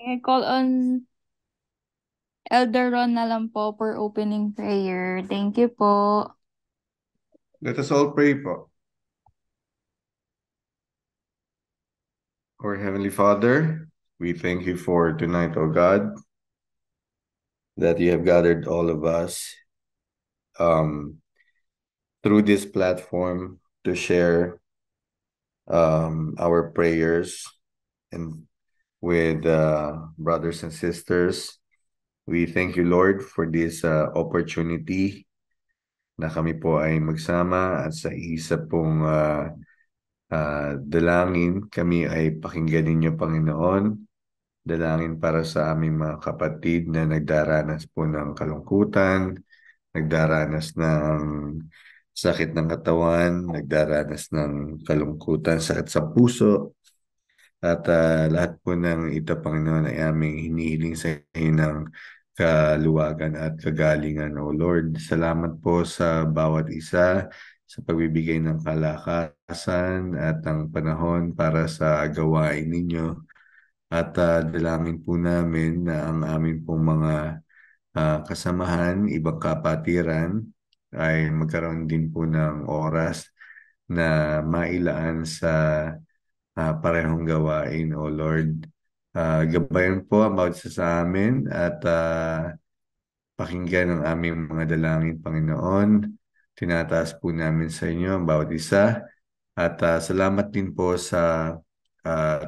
I call on Elder Ron na lang po for opening prayer. Thank you po. Let us all pray po. Our Heavenly Father, we thank you for tonight, O God, that you have gathered all of us um, through this platform to share our prayers and with brothers and sisters. We thank you, Lord, for this opportunity na kami po ay magsama at sa isa pong dalangin kami ay pakinggan ninyo, Panginoon. Dalangin para sa aming mga kapatid na nagdaranas po ng kalungkutan, nagdaranas ng sakit ng katawan, nagdaranas ng kalungkutan, sakit sa puso, at lahat po ng ito, Panginoon, ay aming hinihiling sa iyo ng kaluwagan at kagalingan, O Lord. Salamat po sa bawat isa sa pagbibigay ng kalakasan at ng panahon para sa gawain ninyo. At dalangin po namin na ang aming pong mga kasamahan, ibang kapatiran, ay magkaroon din po ng oras na mailaan sa parehong gawain, O Lord. Gabayan po ang bawat isa sa amin at pakinggan ang aming mga dalangin, Panginoon. Tinataas po namin sa inyo ang bawat isa at salamat din po sa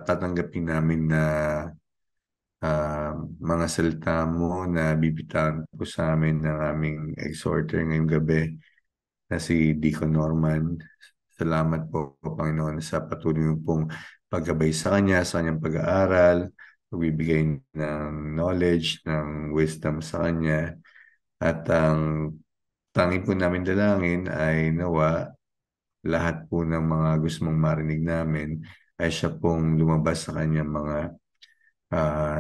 tatanggapin namin na mga salita mo na bibitawan po sa amin ng aming exhorter ngayong gabi na si Deacon Norman. Salamat po, Panginoon, sa patuloy mo pong paggabay sa kanya, sa kanyang pag-aaral, pagbibigay ng knowledge, ng wisdom sa kanya. At ang tanging po namin dalangin ay nawa lahat po ng mga gusto mong marinig namin ay siya pong lumabas sa kanyang mga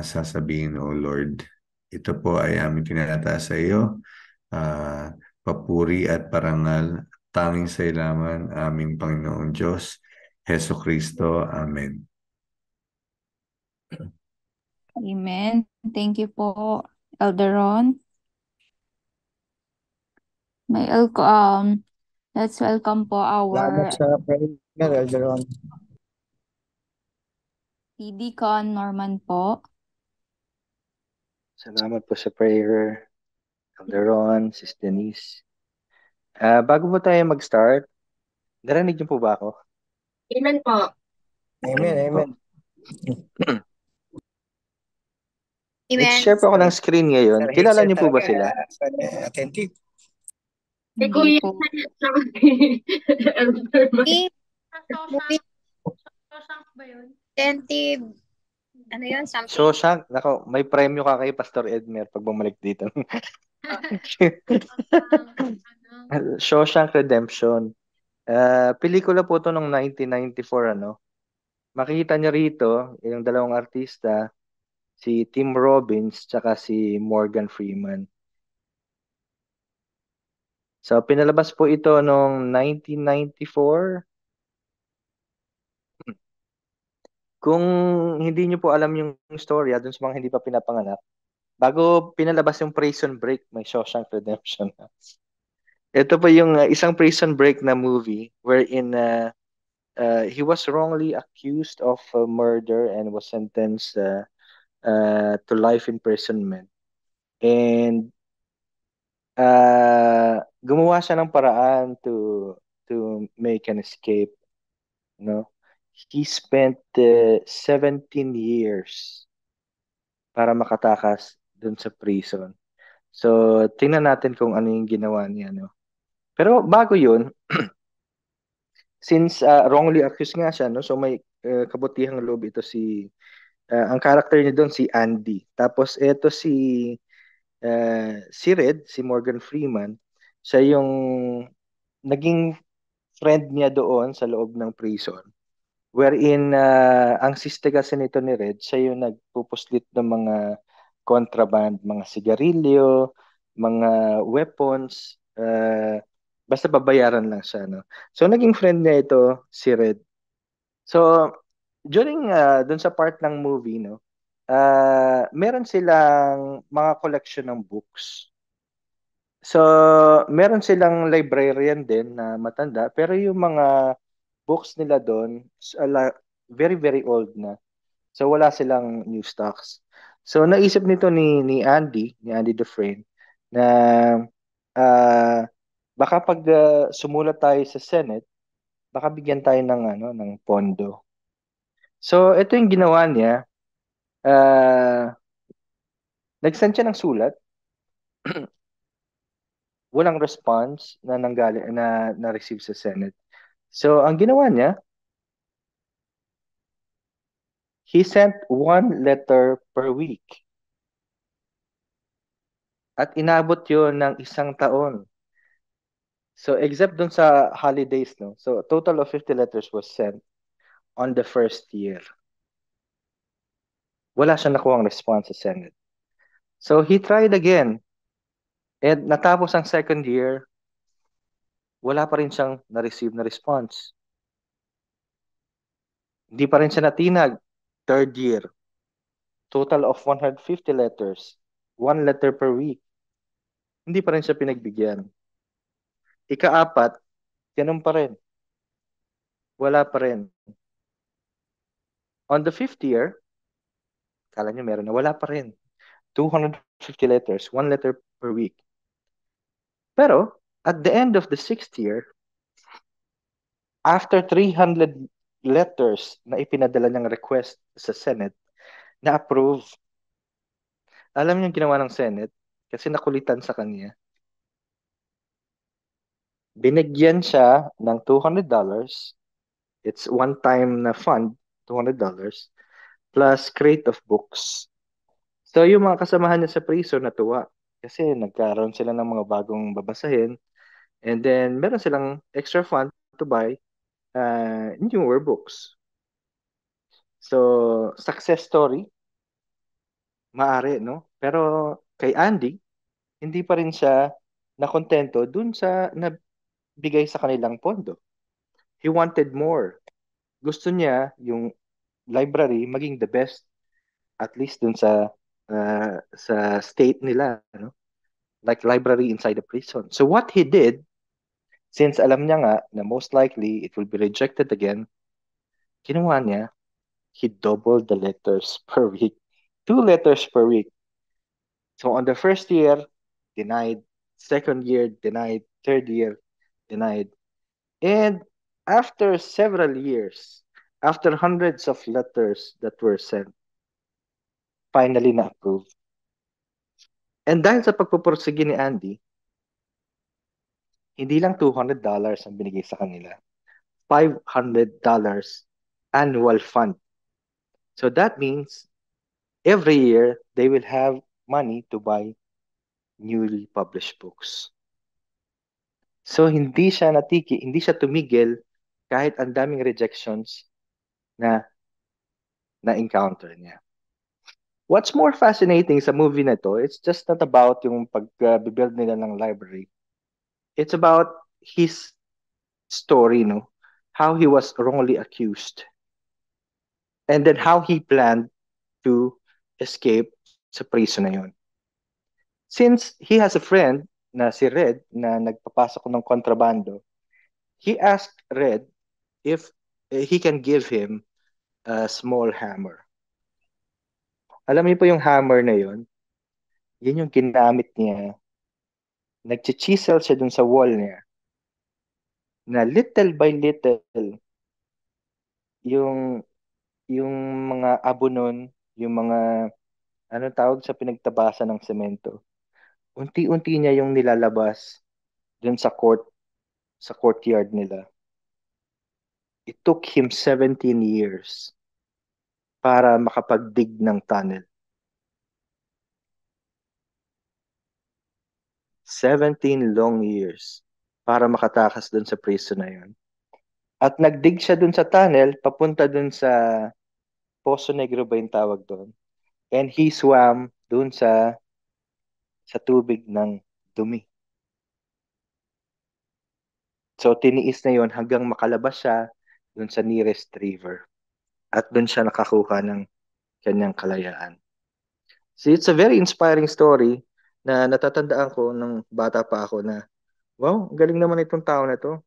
sasabihin, O Lord. Ito po ay aming tinataas sa iyo. Ah, papuri at parangal tanging sa ilaman aming Panginoong Diyos, Heso Kristo. Amen. Amen. Thank you po, Elder Ron. May let's welcome po Salamat our sa prayer, Elder Ron. Deacon Norman po. Salamat po sa prayer, Elder Ron, Sis Denise. Bago po tayo mag-start, narinig niyo po ba ako? Amen po. Amen, amen. Nag-share po ako ng screen ngayon. Sir Kilala Hazel niyo po ba talaga, sila? attentive. Si Hindi Kuya po. Elder Man. Shawshank ba yun? Attentive. Ano yun? Something? Shawshank. Nako, may premyo ka kay Pastor Edmer pag bumalik dito. Shawshank Redemption. Pelikula po to noong 1994, ano. Makikita niyo rito, yung dalawang artista, si Tim Robbins tsaka si Morgan Freeman. So, pinalabas po ito noong 1994. Kung hindi niyo po alam yung storya dun sa mga hindi pa pinapanganak, bago pinalabas yung Prison Break, may Shawshank Redemption. Ito po yung isang Prison Break na movie wherein he was wrongly accused of murder and was sentenced to life imprisonment. And gumawa siya ng paraan to make an escape, no? He spent 17 years para makatakas dun sa prison. So, tingnan natin kung ano yung ginawa niya, no? Pero bago yun, since wrongly accused nga siya, no? So, may kabutihang loob ito ang character niya doon si Andy. Tapos, ito si Red, si Morgan Freeman, siya yung naging friend niya doon sa loob ng prison. Wherein, ang siste kasi nito ni Red, siya yung nagpupuslit ng mga contraband, mga sigarilyo, mga weapons, basta babayaran lang siya, no? So, naging friend niya ito, si Red. So, during, dun sa part ng movie, no, meron silang mga collection ng books. So, meron silang librarian din na matanda, pero yung mga books nila doon, very, very old na. So, wala silang new stocks. So, naisip nito ni Andy Dufresne, na baka pag sumulat tayo sa Senate, baka bigyan tayo ng ng pondo. So, ito yung ginawa niya. Nag-send siya ng sulat, walang response na nanggaling na receive sa Senate. So, ang ginawa niya, he sent one letter per week. At inabot yun ng 1 taon. So, except dun sa holidays, no? So, a total of 50 letters was sent on the first year. Wala siyang nakuhang response sa Senate. So, he tried again. And natapos ang second year, wala pa rin siyang na-receive na response. Hindi pa rin siya natinag. Third year, total of 150 letters. 1 letter per week. Hindi pa rin siya pinagbigyan. Ika-4, ganun pa rin. Wala pa rin. On the 5th year, kala nyo meron na, wala pa rin. 250 letters, 1 letter per week. Pero, at the end of the 6th year, after 300 letters na ipinadala niyang request sa Senate, na-approve. Alam niyo yung ginawa ng Senate? Kasi nakulitan sa kanya. Binigyan siya ng $200. It's one-time na fund, $200, plus crate of books. So, yung mga kasamahan niya sa prison natuwa. Kasi nagkaroon sila ng mga bagong babasahin. And then, meron silang extra fund to buy newer books. So, success story, maari, no? Pero kay Andy, hindi pa rin siya nakontento dun sa nabigay sa kanilang pondo. He wanted more. Gusto niya yung library maging the best, at least dun sa state nila, no? Like library inside the prison. So what he did, since alam niya nga na most likely it will be rejected again, ginawa niya, he doubled the letters per week. 2 letters per week. So on the first year, denied. Second year, denied. Third year, denied. And after several years, after hundreds of letters that were sent, finally na-approved. And dahil sa pagpupursige ni Andy, hindi lang $200 ang binigay sa kanila. $500 annual fund. So that means every year they will have money to buy newly published books. So hindi siya hindi siya tumigil kahit ang daming rejections na na-encounter niya. What's more fascinating sa movie na to, it's just not about yung pag-build nila ng library. It's about his story, no? How he was wrongly accused. And then how he planned to escape sa prison na yun. Since he has a friend na si Red na nagpapasok ng kontrabando, he asked Red if he can give him a small hammer. Alam niyo po yung hammer na yun? Yun yung ginamit niya. Nag-chisel siya dun sa wall niya. Na little by little, yung yung mga abonon, yung mga tawag sa pinagtabasan ng semento. Unti-unti niya yung nilalabas dun sa courtyard nila. It took him 17 years para makapagdig ng tunnel. 17 long years para makatakas dun sa prison na yun. At nagdig siya dun sa tunnel, papunta dun sa Poso Negro ba yung tawag doon? And he swam dun sa tubig ng dumi. So tiniis na yon hanggang makalabas siya dun sa nearest river. At dun siya nakakuha ng kanyang kalayaan. See, it's a very inspiring story na natatandaan ko nung bata pa ako na, wow, galing naman itong tao na to.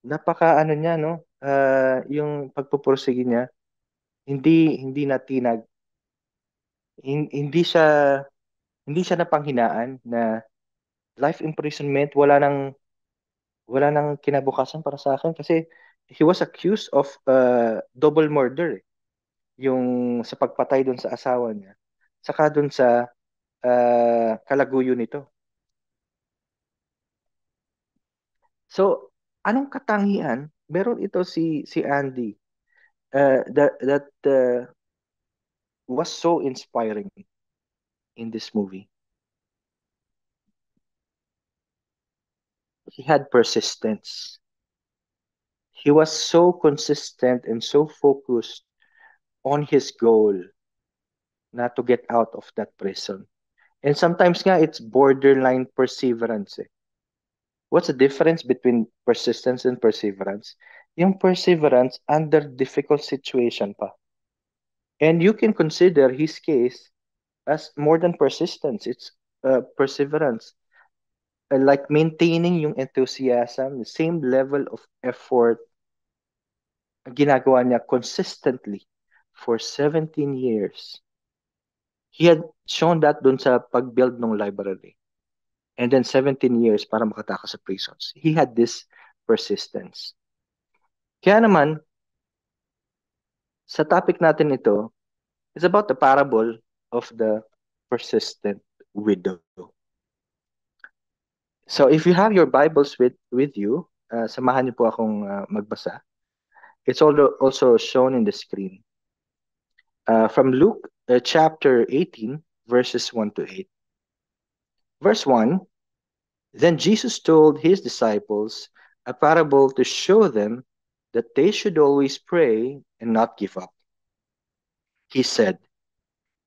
Napaka ano niya, no? Yung pagpupursige niya, hindi natinag, hindi siya napanghinaan na life imprisonment, wala nang kinabukasan para sa akin kasi he was accused of double murder, eh. Yung sa pagpatay dun sa asawa niya, saka dun sa kalaguyo nito. So, anong katangian? Meron ito si Andy that was so inspiring in this movie. He had persistence. He was so consistent and so focused on his goal not to get out of that prison. And sometimes nga it's borderline perseverance, eh. What's the difference between persistence and perseverance? Yung perseverance under difficult situation pa. And you can consider his case as more than persistence. It's perseverance. Like maintaining yung enthusiasm, the same level of effort ginagawa niya consistently for 17 years. He had shown that dun sa pag-build ng library. And then 17 years para makatakas sa prisons. He had this persistence. Kaya naman, sa topic natin ito, it's about the parable of the persistent widow. So if you have your Bibles with you, samahan niyo po akong magbasa. It's also shown in the screen. From Luke chapter 18, verses 1 to 8. Verse 1, Then Jesus told his disciples a parable to show them that they should always pray and not give up. He said,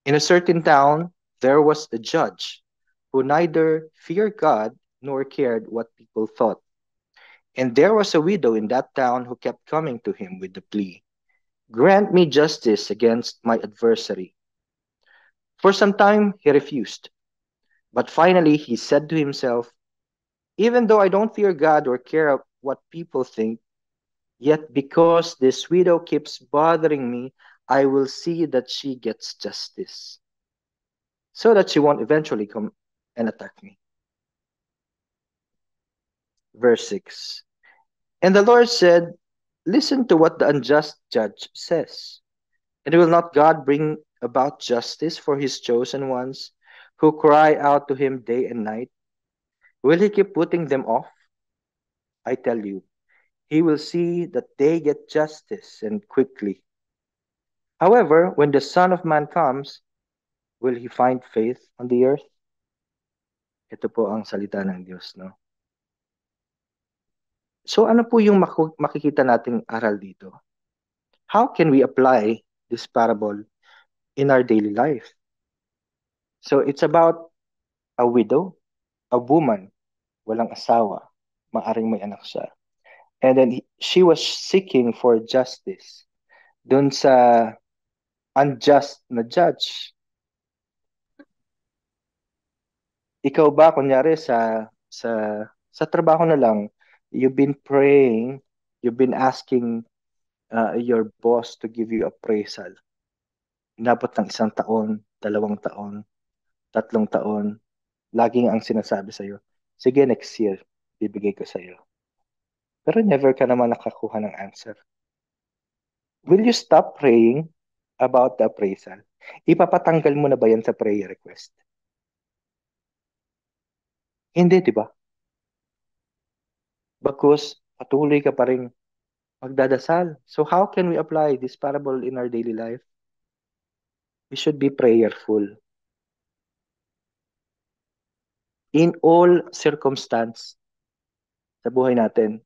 In a certain town there was a judge who neither feared God nor cared what people thought. And there was a widow in that town who kept coming to him with the plea, Grant me justice against my adversary. For some time he refused, but finally he said to himself, Even though I don't fear God or care what people think, yet because this widow keeps bothering me, I will see that she gets justice, so that she won't eventually come and attack me. Verse 6. And the Lord said, Listen to what the unjust judge says. And will not God bring about justice for his chosen ones who cry out to him day and night? Will he keep putting them off? I tell you, he will see that they get justice and quickly. However, when the Son of Man comes, will he find faith on the earth? Ito po ang salita ng Diyos, no? So ano po yung makikita nating aral dito? How can we apply this parable in our daily life? So it's about a widow, a woman, walang asawa, maaring may anak siya. And then she was seeking for justice dun sa unjust na judge. Ikaw ba, kunyari, sa trabaho na lang, you've been praying, you've been asking your boss to give you appraisal. Inabot ng 1 taon, 2 taon, 3 taon, laging ang sinasabi sa'yo, sige, next year, bibigay ko sa'yo. Pero never ka naman nakakuha ng answer. Will you stop praying about the appraisal? Ipapatanggal mo na ba yan sa prayer request? Hindi, di ba? Because patuloy ka pa rin magdadasal. So how can we apply this parable in our daily life? We should be prayerful. In all circumstance sa buhay natin,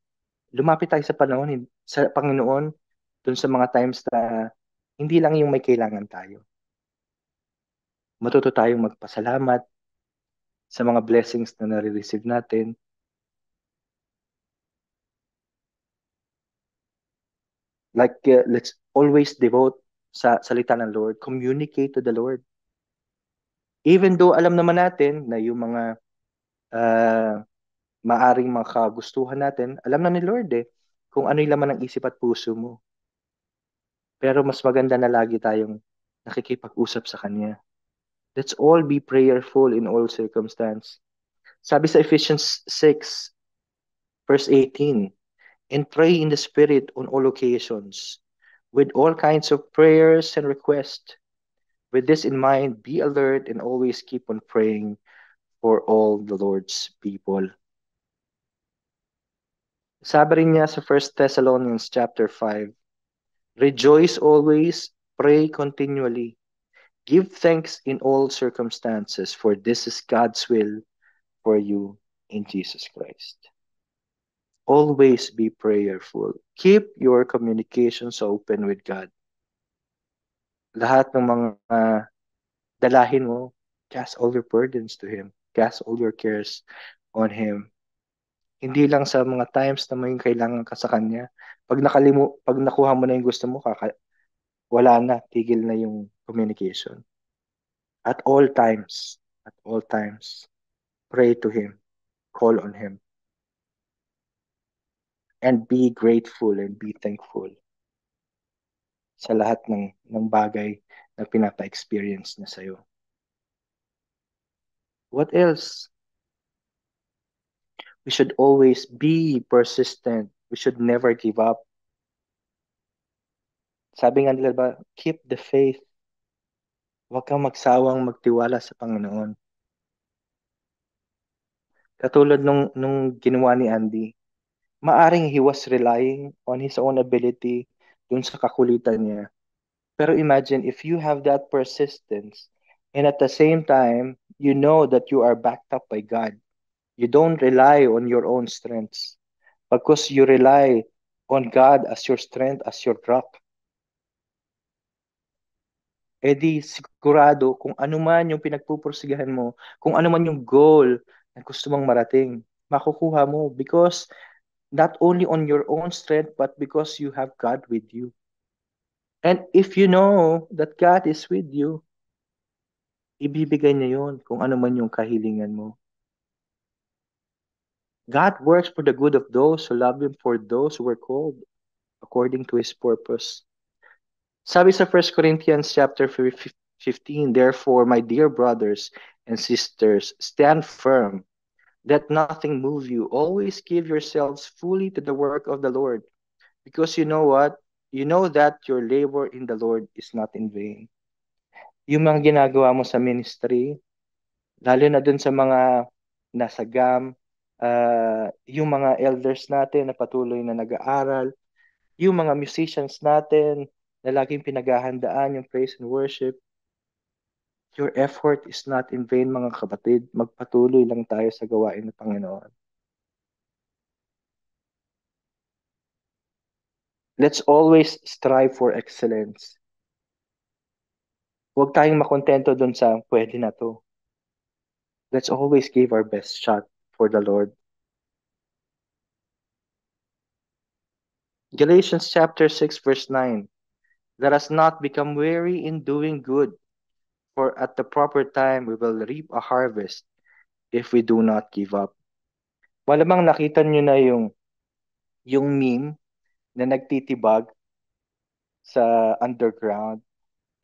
lumapit tayo sa Panginoon dun sa mga times na hindi lang yung may kailangan tayo. Matuto tayong magpasalamat sa mga blessings na nare-receive natin. Like, let's always devote sa salita ng Lord. Communicate to the Lord. Even though alam naman natin na yung mga maaring makagustuhan natin, alam na ni Lord kung ano yung laman ng isip at puso mo. Pero mas maganda na lagi tayong nakikipag-usap sa Kanya. Let's all be prayerful in all circumstance. Sabi sa Ephesians 6, verse 18, and pray in the Spirit on all occasions, with all kinds of prayers and requests. With this in mind, be alert and always keep on praying for all the Lord's people. Sabi rin niya sa 1 Thessalonians chapter 5, rejoice always, pray continually. Give thanks in all circumstances, for this is God's will for you in Jesus Christ. Always be prayerful. Keep your communications open with God. Lahat ng mga dalahin mo, cast all your burdens to Him. Cast all your cares on Him. Hindi lang sa mga times na may kailangan ka sa Kanya. Pag nakuha mo na yung gusto mo, wala na, tigil na yung communication. At all times, pray to Him, call on Him, and be grateful and be thankful sa lahat ng bagay na pinapa-experience niya sa'yo. What else? We should always be persistent. We should never give up. Sabi nga nila ba, keep the faith. Huwag kang magsawang magtiwala sa Panginoon. Katulad nung ginawa ni Andy, maaring he was relying on his own ability dun sa kakulitan niya. Pero imagine if you have that persistence and at the same time, you know that you are backed up by God. You don't rely on your own strengths because you rely on God as your strength, as your rock. Eh di sigurado kung ano man yung pinagpupursigahan mo, kung ano man yung goal na gusto mong marating, makukuha mo because not only on your own strength but because you have God with you. And if you know that God is with you, ibibigay niya yun kung ano man yung kahilingan mo. God works for the good of those who love Him, for those who are called according to His purpose. Sabi sa 1 Corinthians chapter 15, therefore, my dear brothers and sisters, stand firm. Let nothing move you. Always give yourselves fully to the work of the Lord. Because you know what? You know that your labor in the Lord is not in vain. Yung mga ginagawa mo sa ministry, lalo na dun sa mga nasa GAM, yung mga elders natin na patuloy na nag-aaral, yung mga musicians natin na laging pinaghahandaan yung praise and worship, your effort is not in vain, mga kapatid. Magpatuloy lang tayo sa gawain ng Panginoon. Let's always strive for excellence. Huwag tayong makontento dun sa pwede na to. Let's always give our best shot for the Lord. Galatians chapter 6 verse 9. Let us not become weary in doing good, for at the proper time we will reap a harvest if we do not give up. Malamang nakita nyo na yung meme na nagtitibag sa underground.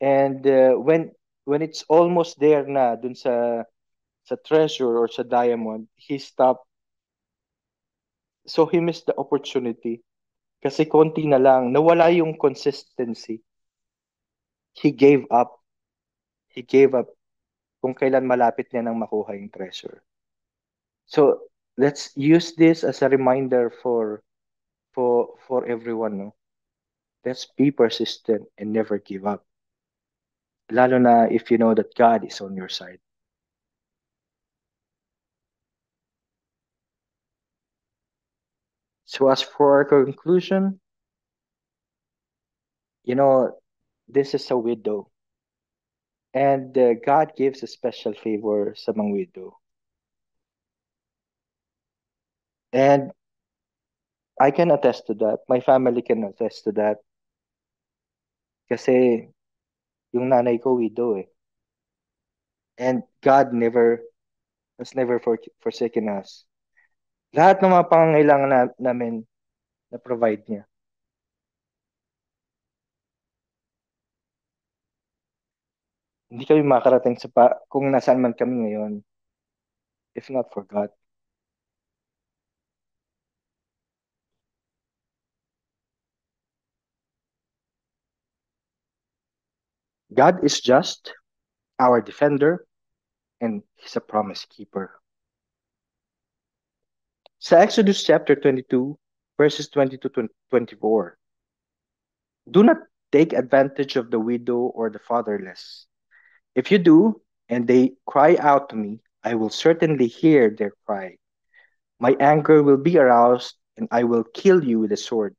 And when it's almost there na dun sa treasure or sa diamond, he stopped. So he missed the opportunity. Kasi konti na lang, nawala yung consistency. He gave up. He gave up kung kailan malapit niya nang makuha yung treasure. So let's use this as a reminder for everyone. No? Let's be persistent and never give up. Lalo na if you know that God is on your side. So as for our conclusion, this is a widow. And God gives a special favor sa mga widow. And I can attest to that. My family can attest to that. Kasi Yung nanay ko, widow eh. And God has never forsaken us. Lahat ng mga pangangailangan namin na provide niya. Hindi kami makarating kung nasaan man kami ngayon if not for God. God is just, our defender, and He's a promise keeper. Sa Exodus chapter 22, verses 20 to 24, do not take advantage of the widow or the fatherless. If you do, and they cry out to me, I will certainly hear their cry. My anger will be aroused, and I will kill you with a sword.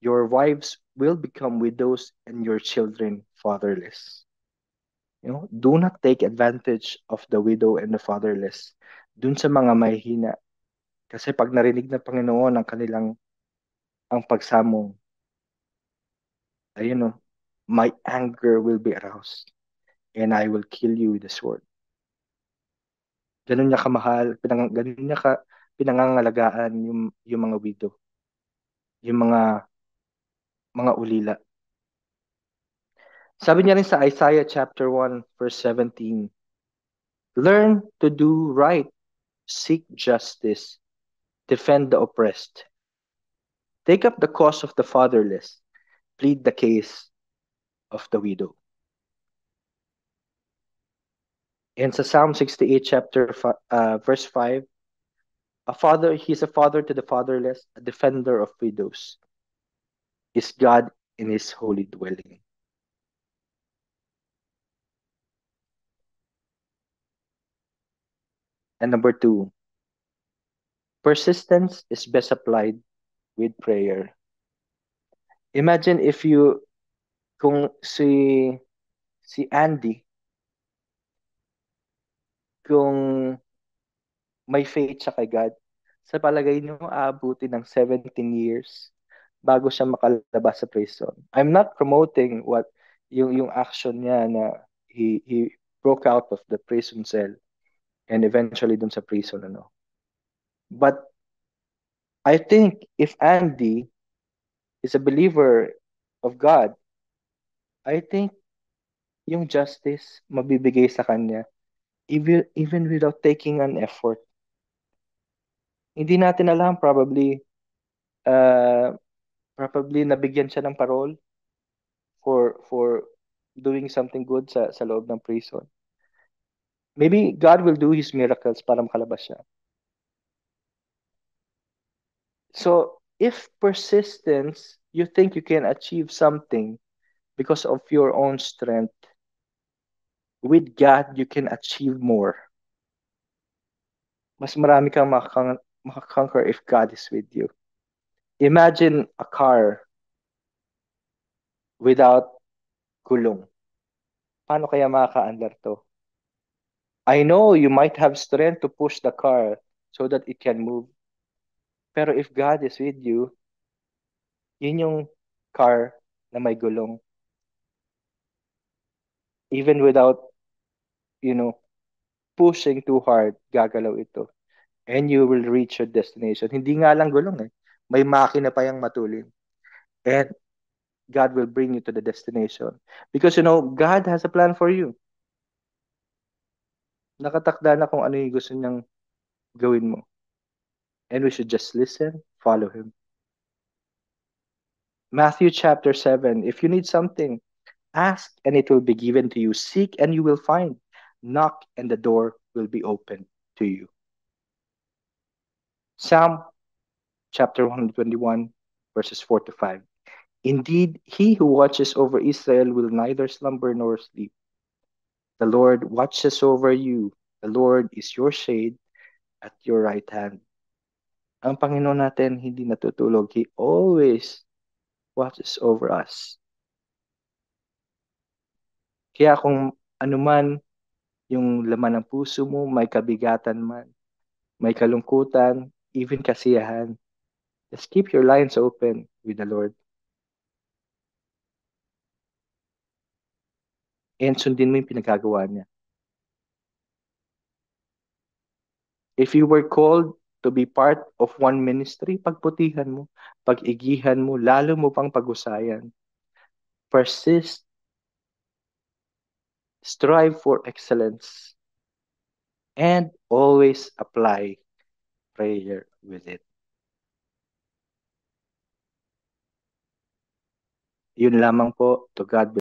Your wives will become widows, and your children fatherless. Do not take advantage of the widow and the fatherless. Dun sa mga mahihina. Kasi pag narinig ng Panginoon ang pagsamong, ayun my anger will be aroused, and I will kill you with the sword. Ganun niya kamahal, ganun niya pinangangalagaan yung mga widow, yung mga ulila. Sabi niya rin sa Isaiah chapter 1 verse 17, learn to do right, seek justice, defend the oppressed, take up the cause of the fatherless, plead the case of the widow. And sa Psalm 68 chapter verse 5, he's a father to the fatherless, a defender of widows, is God in his holy dwelling. And number 2, persistence is best applied with prayer. Imagine kung si Andy, kung may faith siya kay God, sa palagay niyo, aabuti ng 17 years bago siya makalabas sa prison. I'm not promoting yung action niya na he broke out of the prison cell and eventually dun sa prison But I think if Andy is a believer of God, I think yung justice mabibigay sa kanya even without taking an effort. Hindi natin alam, probably nabigyan siya ng parole for doing something good sa loob ng prison. Maybe God will do His miracles para makalabas siya. So, if persistence, you think you can achieve something because of your own strength, with God, you can achieve more. Mas marami kang makakonquer if God is with you. Imagine a car without gulong. Paano kaya makaka-andar to? I know you might have strength to push the car so that it can move. Pero if God is with you, yun yung car na may gulong. Even without, pushing too hard, gagalaw ito. And you will reach your destination. Hindi nga lang gulong eh. May makina pa yung matulin. And God will bring you to the destination. Because, God has a plan for you. Nakatakda na kung ano yung gusto niyang gawin mo. And we should just listen, follow Him. Matthew chapter 7, if you need something, ask and it will be given to you. Seek and you will find. Knock and the door will be open to you. Psalm chapter 121, verses 4 to 5. Indeed, he who watches over Israel will neither slumber nor sleep. The Lord watches over you. The Lord is your shade at your right hand. Ang Panginoon natin hindi natutulog. He always watches over us. Kaya kung anuman yung laman ng puso mo, may kabigatan man, may kalungkutan, even kasiyahan, just keep your lines open with the Lord. and sundin mo yung pinagagawa niya. If you were called to be part of one ministry, pagbutihan mo, pag-igihan mo, lalo mo pang pag-usayan. Persist, strive for excellence, and always apply prayer with it. Yun lamang po. To God be